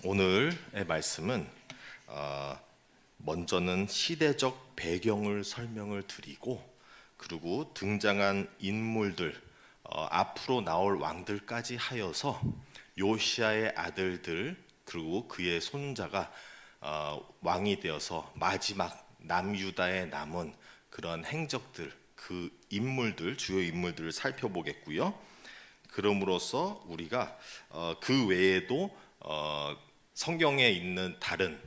오늘의 말씀은 먼저는 시대적 배경을 설명을 드리고, 그리고 등장한 인물들, 앞으로 나올 왕들까지 하여서 요시야의 아들들 그리고 그의 손자가 왕이 되어서 마지막 남유다에 남은 그런 행적들, 그 인물들, 주요 인물들을 살펴보겠고요. 그럼으로써 우리가 그 외에도 성경에 있는 다른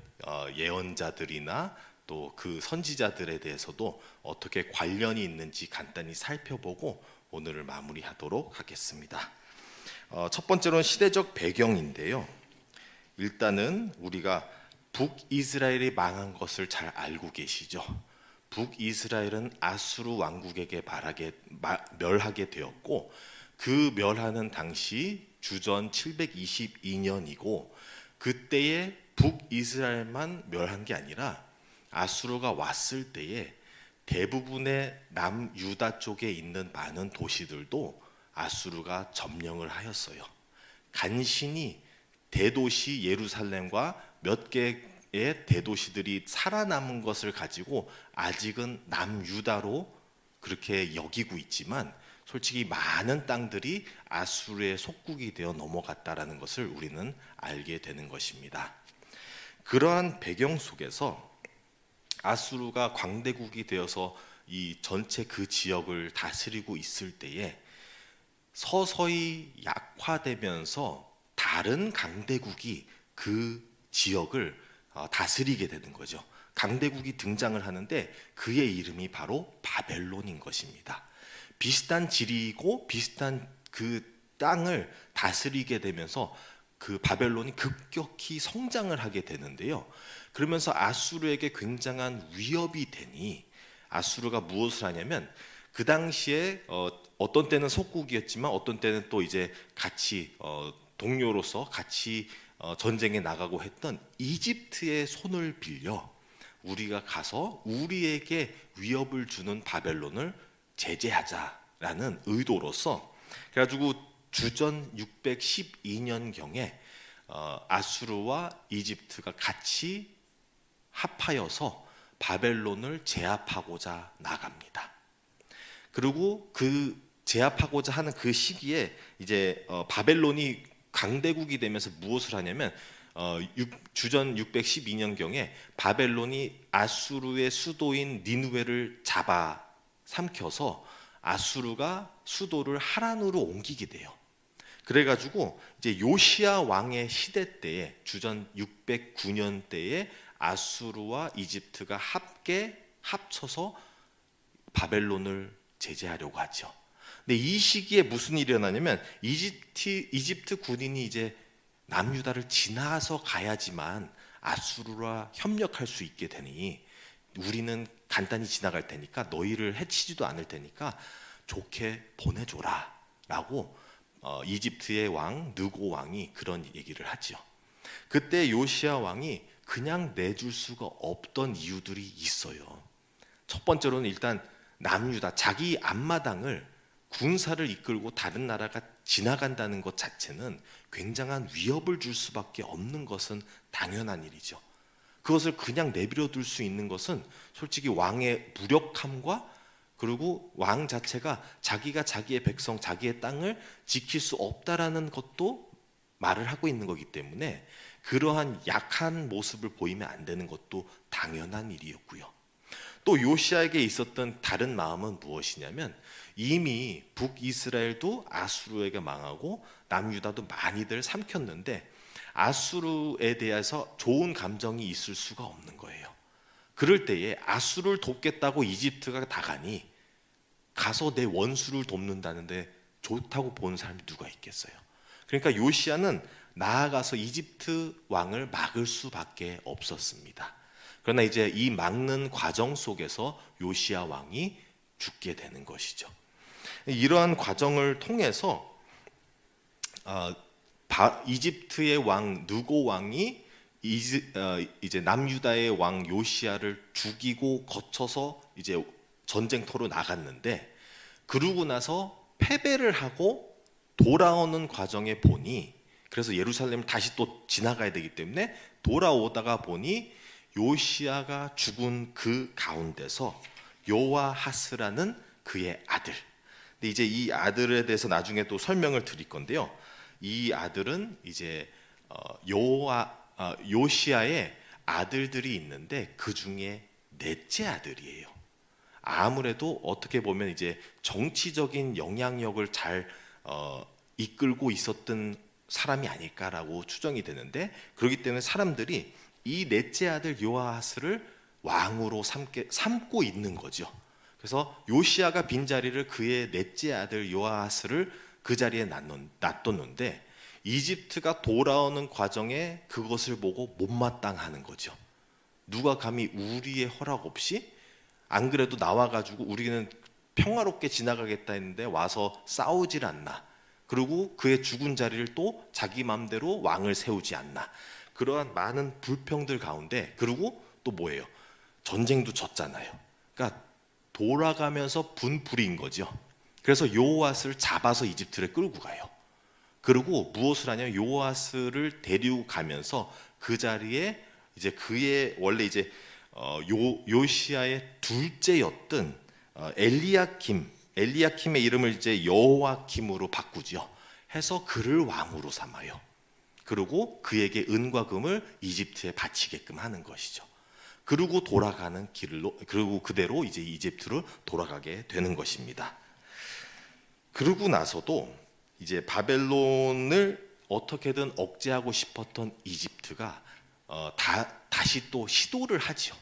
예언자들이나 또 그 선지자들에 대해서도 어떻게 관련이 있는지 간단히 살펴보고 오늘을 마무리하도록 하겠습니다. 첫 번째로는 시대적 배경인데요. 일단은 우리가 북이스라엘이 망한 것을 잘 알고 계시죠. 북이스라엘은 아수르 왕국에게 멸하게 되었고, 그 멸하는 당시 주전 722년이고, 그때에 북이스라엘만 멸한 게 아니라 아수르가 왔을 때에 대부분의 남유다 쪽에 있는 많은 도시들도 아수르가 점령을 하였어요. 간신히 대도시 예루살렘과 몇 개의 대도시들이 살아남은 것을 가지고 아직은 남유다로 그렇게 여기고 있지만, 솔직히 많은 땅들이 아수르의 속국이 되어 넘어갔다라는 것을 우리는 알게 되는 것입니다. 그러한 배경 속에서 아수르가 광대국이 되어서 이 전체 그 지역을 다스리고 있을 때에 서서히 약화되면서 다른 강대국이 그 지역을 다스리게 되는 거죠. 강대국이 등장을 하는데 그의 이름이 바로 바벨론인 것입니다. 비슷한 지리이고 비슷한 그 땅을 다스리게 되면서 그 바벨론이 급격히 성장을 하게 되는데요. 그러면서 아수르에게 굉장한 위협이 되니 아수르가 무엇을 하냐면, 그 당시에 어떤 때는 속국이었지만 어떤 때는 또 이제 같이 동료로서 같이 전쟁에 나가고 했던 이집트의 손을 빌려 우리가 가서 우리에게 위협을 주는 바벨론을 제재하자라는 의도로서, 그래가지고 주전 612년경에 아수르와 이집트가 같이 합하여서 바벨론을 제압하고자 나갑니다. 그리고 그 제압하고자 하는 그 시기에 이제 바벨론이 강대국이 되면서 무엇을 하냐면, 주전 612년경에 바벨론이 아수르의 수도인 니느웨를 잡아 삼켜서 아수르가 수도를 하란으로 옮기게 돼요. 그래가지고 이제 요시야 왕의 시대 때에 주전 609년 때에 아수르와 이집트가 합쳐서 바벨론을 제재하려고 하죠. 근데 이 시기에 무슨 일이 일어나냐면, 이집트 군인이 이제 남유다를 지나서 가야지만 아수르와 협력할 수 있게 되니, 우리는 간단히 지나갈 테니까 너희를 해치지도 않을 테니까 좋게 보내줘라 라고 이집트의 왕 느고 왕이 그런 얘기를 하죠. 그때 요시야 왕이 그냥 내줄 수가 없던 이유들이 있어요. 첫 번째로는 일단 남유다, 자기 앞마당을 군사를 이끌고 다른 나라가 지나간다는 것 자체는 굉장한 위협을 줄 수밖에 없는 것은 당연한 일이죠. 그것을 그냥 내버려 둘 수 있는 것은 솔직히 왕의 무력함과, 그리고 왕 자체가 자기가 자기의 백성, 자기의 땅을 지킬 수 없다라는 것도 말을 하고 있는 거기 때문에 그러한 약한 모습을 보이면 안 되는 것도 당연한 일이었고요. 또 요시야에게 있었던 다른 마음은 무엇이냐면, 이미 북이스라엘도 아수르에게 망하고 남유다도 많이들 삼켰는데 아수르에 대해서 좋은 감정이 있을 수가 없는 거예요. 그럴 때에 아수르를 돕겠다고 이집트가 나가니 가서 내 원수를 돕는다는데 좋다고 보는 사람이 누가 있겠어요. 그러니까 요시야는 나아가서 이집트 왕을 막을 수밖에 없었습니다. 그러나 이제 이 막는 과정 속에서 요시야 왕이 죽게 되는 것이죠. 이러한 과정을 통해서 이집트의 왕 느고 왕이 이제 남유다의 왕 요시야를 죽이고 거쳐서 이제 전쟁터로 나갔는데, 그러고 나서 패배를 하고 돌아오는 과정에 보니 그래서 예루살렘을 다시 또 지나가야 되기 때문에 돌아오다가 보니 요시야가 죽은 그 가운데서 요아하스라는 그의 아들. 근데 이제 이 아들에 대해서 나중에 또 설명을 드릴 건데요. 이 아들은 이제 요시야의 아들들이 있는데 그 중에 넷째 아들이에요. 아무래도 어떻게 보면 이제 정치적인 영향력을 잘 이끌고 있었던 사람이 아닐까라고 추정이 되는데, 그렇기 때문에 사람들이 이 넷째 아들 요아하스를 왕으로 삼고 있는 거죠. 그래서 요시야가 빈자리를 그의 넷째 아들 요아하스를 그 자리에 놔뒀는데 이집트가 돌아오는 과정에 그것을 보고 못마땅하는 거죠. 누가 감히 우리의 허락 없이, 안 그래도 나와가지고 우리는 평화롭게 지나가겠다 했는데 와서 싸우질 않나, 그리고 그의 죽은 자리를 또 자기 맘대로 왕을 세우지 않나, 그러한 많은 불평들 가운데, 그리고 또 뭐예요? 전쟁도 졌잖아요. 그러니까 돌아가면서 분풀이인 거죠. 그래서 요아스를 잡아서 이집트를 끌고 가요. 그리고 무엇을 하냐면 요아스를 데리고 가면서 그 자리에 이제 그의 원래 이제 요시야의 둘째였던 엘리야킴의 이름을 이제 여호와킴으로 바꾸죠. 해서 그를 왕으로 삼아요. 그리고 그에게 은과 금을 이집트에 바치게끔 하는 것이죠. 그리고 돌아가는 길로, 그리고 그대로 이제 이집트로 돌아가게 되는 것입니다. 그러고 나서도 이제 바벨론을 어떻게든 억제하고 싶었던 이집트가 다시 또 시도를 하죠.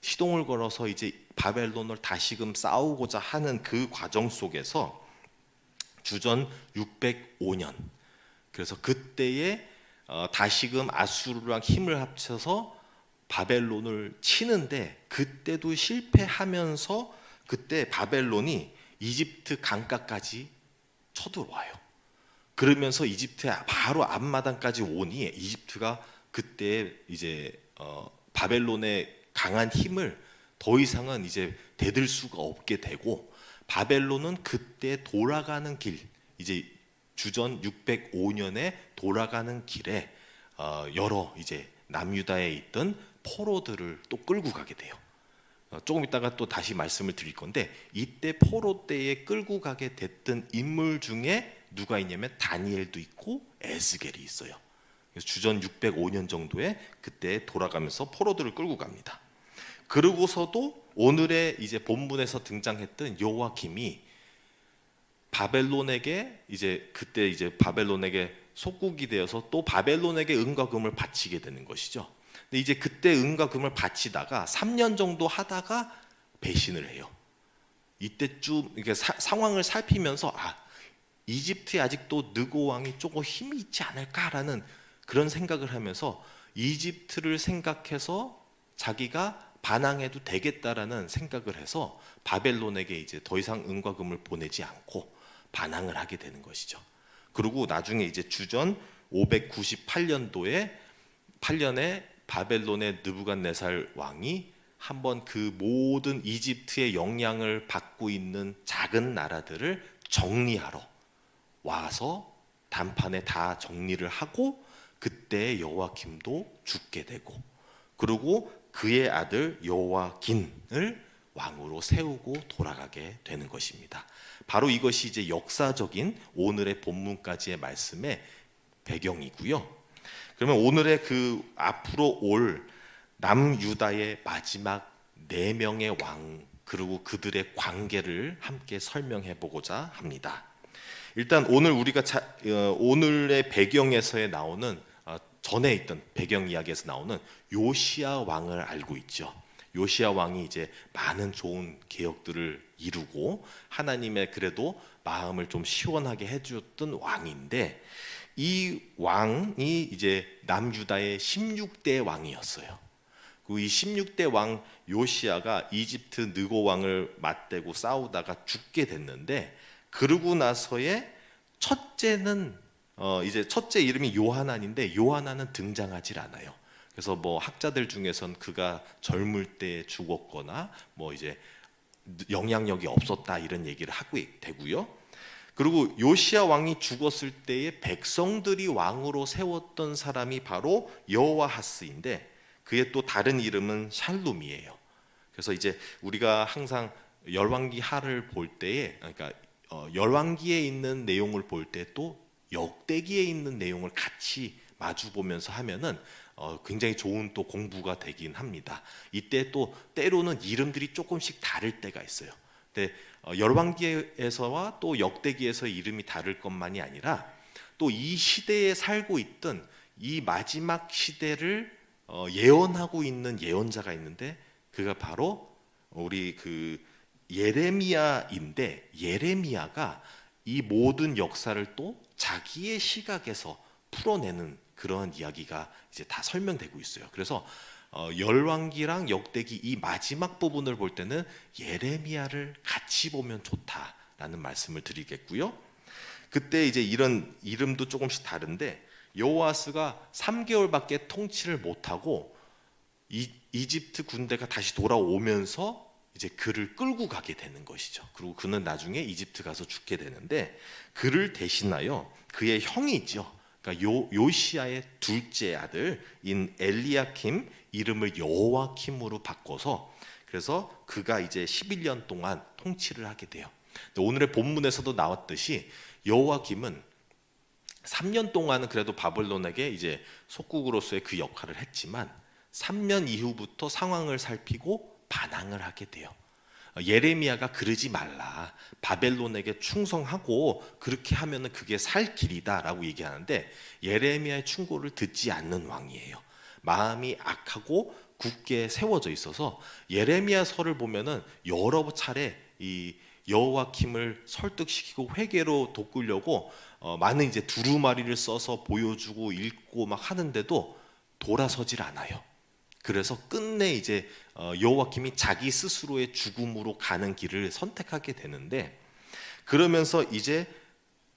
시동을 걸어서 이제 바벨론을 다시금 싸우고자 하는 그 과정 속에서 주전 605년, 그래서 그때에 다시금 아수르랑 힘을 합쳐서 바벨론을 치는데, 그때도 실패하면서 그때 바벨론이 이집트 강가까지 쳐들어와요. 그러면서 이집트의 바로 앞마당까지 오니 이집트가 그때 이제 바벨론의 강한 힘을 더 이상은 이제 대들 수가 없게 되고, 바벨론은 그때 돌아가는 길, 이제 주전 605년에 돌아가는 길에 여러 이제 남유다에 있던 포로들을 또 끌고 가게 돼요. 조금 있다가 또 다시 말씀을 드릴 건데, 이때 포로 때에 끌고 가게 됐던 인물 중에 누가 있냐면 다니엘도 있고 에스겔이 있어요. 그래서 주전 605년 정도에 그때 돌아가면서 포로들을 끌고 갑니다. 그러고서도 오늘의 이제 본문에서 등장했던 요아킴이 바벨론에게 이제 그때 이제 바벨론에게 속국이 되어서 또 바벨론에게 은과 금을 바치게 되는 것이죠. 근데 이제 그때 은과 금을 바치다가 3년 정도 하다가 배신을 해요. 이때쯤 이렇게 상황을 살피면서 이집트에 아직도 느고 왕이 조금 힘이 있지 않을까라는 그런 생각을 하면서 이집트를 생각해서 자기가 반항해도 되겠다라는 생각을 해서 바벨론에게 이제 더 이상 은과 금을 보내지 않고 반항을 하게 되는 것이죠. 그리고 나중에 이제 주전 598년도에 8년에 바벨론의 느부갓네살 왕이 한번 그 모든 이집트의 영향을 받고 있는 작은 나라들을 정리하러 와서 단판에 다 정리를 하고, 그때 여호와김도 죽게 되고, 그리고 그의 아들 여호와긴을 왕으로 세우고 돌아가게 되는 것입니다. 바로 이것이 이제 역사적인 오늘의 본문까지의 말씀의 배경이고요. 그러면 오늘의 그 앞으로 올 남유다의 마지막 4명의 왕, 그리고 그들의 관계를 함께 설명해 보고자 합니다. 일단 오늘 우리가 오늘의 배경에서에 나오는 전에 있던 배경 이야기에서 나오는 요시야 왕을 알고 있죠. 요시야 왕이 이제 많은 좋은 개혁들을 이루고 하나님의 그래도 마음을 좀 시원하게 해주었던 왕인데, 이 왕이 이제 남유다의 16대 왕이었어요. 이 16대 왕 요시야가 이집트 느고 왕을 맞대고 싸우다가 죽게 됐는데, 그러고 나서의 첫째는 이제 첫째 이름이 요하난인데 요하난은 등장하질 않아요. 그래서 뭐 학자들 중에선 그가 젊을 때 죽었거나 뭐 이제 영향력이 없었다 이런 얘기를 하고 되고요. 그리고 요시야 왕이 죽었을 때에 백성들이 왕으로 세웠던 사람이 바로 여호와하스인데 그의 또 다른 이름은 샬룸이에요. 그래서 이제 우리가 항상 열왕기 하를 볼 때에 그러니까 열왕기에 있는 내용을 볼 때 또 역대기에 있는 내용을 같이 마주 보면서 하면은 굉장히 좋은 또 공부가 되긴 합니다. 이때 또 때로는 이름들이 조금씩 다를 때가 있어요. 근데 열왕기에서와 또 역대기에서 이름이 다를 것만이 아니라 또 이 시대에 살고 있던 이 마지막 시대를 예언하고 있는 예언자가 있는데 그가 바로 우리 그 예레미야인데 예레미야가 이 모든 역사를 또 자기의 시각에서 풀어내는 그런 이야기가 이제 다 설명되고 있어요. 그래서 열왕기랑 역대기 이 마지막 부분을 볼 때는 예레미야를 같이 보면 좋다라는 말씀을 드리겠고요. 그때 이제 이런 이름도 조금씩 다른데 여호아스가 3개월밖에 통치를 못하고 이집트 군대가 다시 돌아오면서 이제 그를 끌고 가게 되는 것이죠. 그리고 그는 나중에 이집트 가서 죽게 되는데 그를 대신하여 그의 형이죠. 그러니까 요시야의 둘째 아들인 엘리야킴 이름을 여호와킴으로 바꿔서 그래서 그가 이제 11년 동안 통치를 하게 돼요. 오늘의 본문에서도 나왔듯이 여호와킴은 3년 동안은 그래도 바벨론에게 이제 속국으로서의 그 역할을 했지만 3년 이후부터 상황을 살피고 반항을 하게 돼요. 예레미야가 그러지 말라. 바벨론에게 충성하고 그렇게 하면은 그게 살 길이다라고 얘기하는데 예레미야의 충고를 듣지 않는 왕이에요. 마음이 악하고 굳게 세워져 있어서 예레미야서를 보면은 여러 차례 이 여호와킴을 설득시키고 회개로 돋구려고 많은 이제 두루마리를 써서 보여주고 읽고 막 하는데도 돌아서질 않아요. 그래서 끝내 이제 여호와킴이 자기 스스로의 죽음으로 가는 길을 선택하게 되는데 그러면서 이제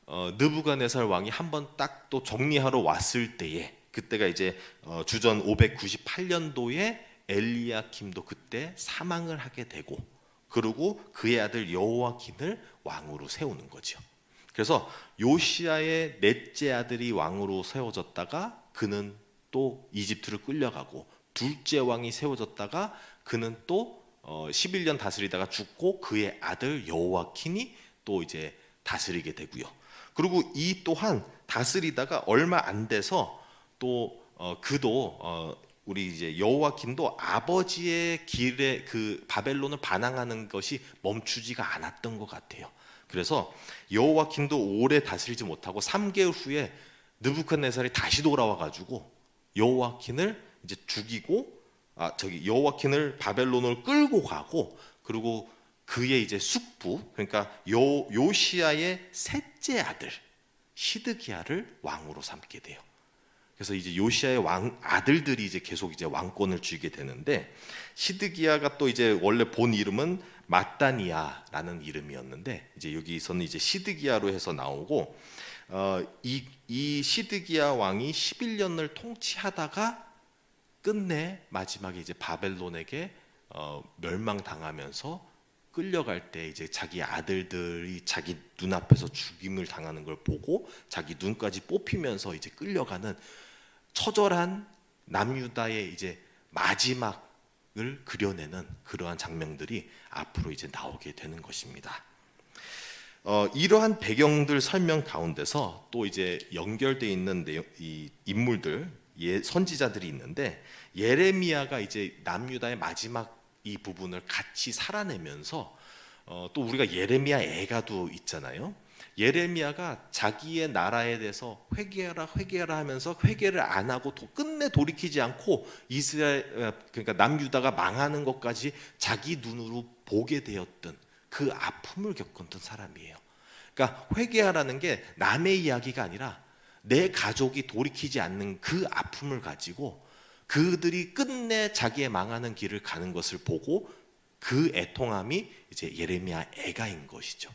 느부갓네살 왕이 한번 딱 또 정리하러 왔을 때에 그때가 이제 주전 598년도에 엘리야킴도 그때 사망을 하게 되고 그리고 그의 아들 여호와킨을 왕으로 세우는 거죠. 그래서 요시야의 넷째 아들이 왕으로 세워졌다가 그는 또 이집트를 끌려가고 둘째 왕이 세워졌다가 그는 또 11년 다스리다가 죽고 그의 아들 여호와킨이 또 이제 다스리게 되고요. 그리고 이 또한 다스리다가 얼마 안 돼서 또 그도 우리 이제 여호와킨도 아버지의 길에 그 바벨론을 반항하는 것이 멈추지가 않았던 것 같아요. 그래서 여호와킨도 오래 다스리지 못하고 3개월 후에 느부갓네살이 다시 돌아와 가지고 여호와킨을 이제 죽이고 여호와킨을 바벨론을 끌고 가고 그리고 그의 이제 숙부 그러니까 요시야의 셋째 아들 시드기야를 왕으로 삼게 돼요. 그래서 이제 요시야의 왕 아들들이 이제 계속 이제 왕권을 쥐게 되는데 시드기야가 또 이제 원래 본 이름은 마따니아라는 이름이었는데 이제 여기서는 이제 시드기야로 해서 나오고 이 시드기야 왕이 11년을 통치하다가 끝내 마지막에 이제 바벨론에게 멸망당하면서 끌려갈 때 이제 자기 아들들이 자기 눈앞에서 죽임을 당하는 걸 보고 자기 눈까지 뽑히면서 이제 끌려가는 처절한 남유다의 이제 마지막을 그려내는 그러한 장면들이 앞으로 이제 나오게 되는 것입니다. 이러한 배경들 설명 가운데서 또 이제 연결되어 있는 이 인물들 선지자들이 있는데 예레미야가 이제 남유다의 마지막 이 부분을 같이 살아내면서 또 우리가 예레미야 애가도 있잖아요. 예레미야가 자기의 나라에 대해서 회개하라 하면서 회개를 안 하고 끝내 돌이키지 않고 이스라엘 그러니까 남유다가 망하는 것까지 자기 눈으로 보게 되었던 그 아픔을 겪었던 사람이에요. 그러니까 회개하라는 게 남의 이야기가 아니라 내 가족이 돌이키지 않는 그 아픔을 가지고 그들이 끝내 자기의 망하는 길을 가는 것을 보고 그 애통함이 이제 예레미야 애가인 것이죠.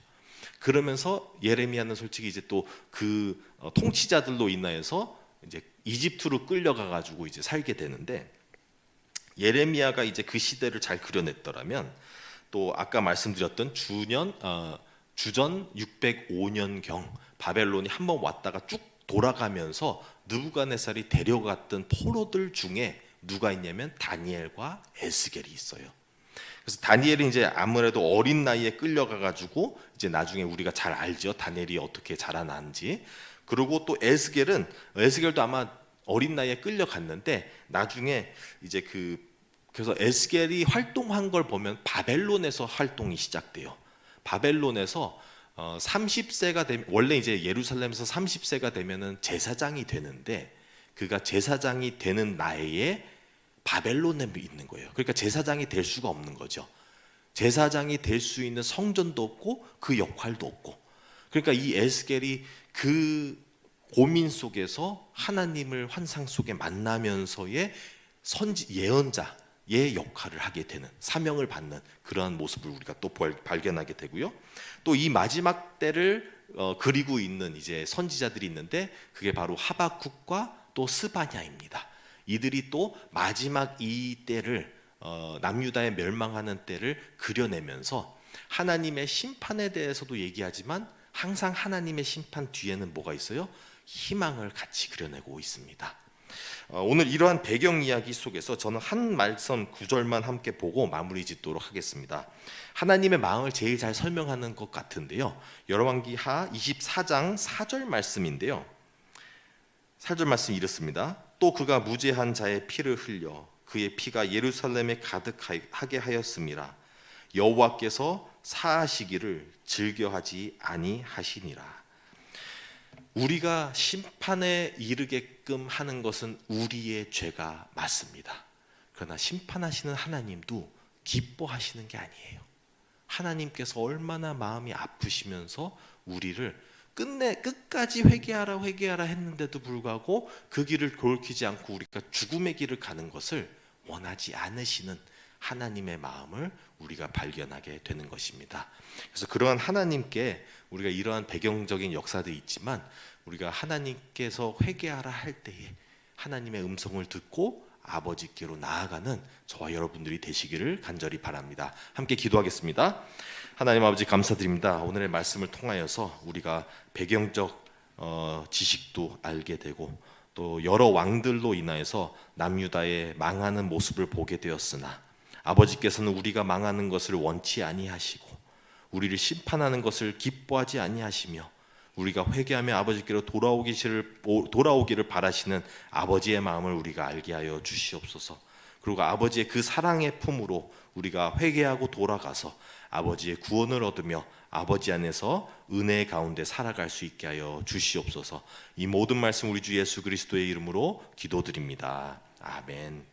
그러면서 예레미야는 솔직히 이제 또 그 통치자들로 인하여서 이제 이집트로 끌려가 가지고 이제 살게 되는데 예레미야가 이제 그 시대를 잘 그려냈더라면 또 아까 말씀드렸던 주년 주전 605년경 바벨론이 한번 왔다가 쭉 돌아가면서 느부갓네살이 데려갔던 포로들 중에 누가 있냐면 다니엘과 에스겔이 있어요. 그래서 다니엘은 이제 아무래도 어린 나이에 끌려가 가지고 이제 나중에 우리가 잘 알죠. 다니엘이 어떻게 자라난지. 그리고 또 에스겔도 아마 어린 나이에 끌려갔는데 나중에 이제 그래서 에스겔이 활동한 걸 보면 바벨론에서 활동이 시작돼요. 바벨론에서 30세가 되면 원래 이제 예루살렘에서 30세가 되면은 제사장이 되는데 그가 제사장이 되는 나이에 바벨론에 있는 거예요. 그러니까 제사장이 될 수가 없는 거죠. 제사장이 될 수 있는 성전도 없고 그 역할도 없고. 그러니까 이 에스겔이 그 고민 속에서 하나님을 환상 속에 만나면서의 예언자의 역할을 하게 되는, 사명을 받는 그러한 모습을 우리가 또 발견하게 되고요. 또 이 마지막 때를 그리고 있는 이제 선지자들이 있는데 그게 바로 하박국과 또 스바냐입니다. 이들이 또 마지막 이 때를 남유다의 멸망하는 때를 그려내면서 하나님의 심판에 대해서도 얘기하지만 항상 하나님의 심판 뒤에는 뭐가 있어요? 희망을 같이 그려내고 있습니다. 오늘 이러한 배경 이야기 속에서 저는 한 말씀 9절만 함께 보고 마무리 짓도록 하겠습니다. 하나님의 마음을 제일 잘 설명하는 것 같은데요. 열왕기하 24장 4절 말씀인데요. 4절 말씀 이렇습니다. 또 그가 무죄한 자의 피를 흘려 그의 피가 예루살렘에 가득하게 하였음이라. 여호와께서 사하시기를 즐겨하지 아니하시니라. 우리가 심판에 이르게끔 하는 것은 우리의 죄가 맞습니다. 그러나 심판하시는 하나님도 기뻐하시는 게 아니에요. 하나님께서 얼마나 마음이 아프시면서 우리를 끝까지 회개하라 했는데도 불구하고 그 길을 돌이키지 않고 우리가 죽음의 길을 가는 것을 원하지 않으시는 하나님의 마음을 우리가 발견하게 되는 것입니다. 그래서 그러한 하나님께 우리가 이러한 배경적인 역사도 있지만 우리가 하나님께서 회개하라 할 때에 하나님의 음성을 듣고 아버지께로 나아가는 저와 여러분들이 되시기를 간절히 바랍니다. 함께 기도하겠습니다. 하나님 아버지 감사드립니다. 오늘의 말씀을 통하여서 우리가 배경적 지식도 알게 되고 또 여러 왕들로 인하여서 남유다의 망하는 모습을 보게 되었으나 아버지께서는 우리가 망하는 것을 원치 아니하시고 우리를 심판하는 것을 기뻐하지 아니하시며 우리가 회개하며 아버지께로 돌아오기를 바라시는 아버지의 마음을 우리가 알게 하여 주시옵소서. 그리고 아버지의 그 사랑의 품으로 우리가 회개하고 돌아가서 아버지의 구원을 얻으며 아버지 안에서 은혜 가운데 살아갈 수 있게 하여 주시옵소서. 이 모든 말씀 우리 주 예수 그리스도의 이름으로 기도드립니다. 아멘.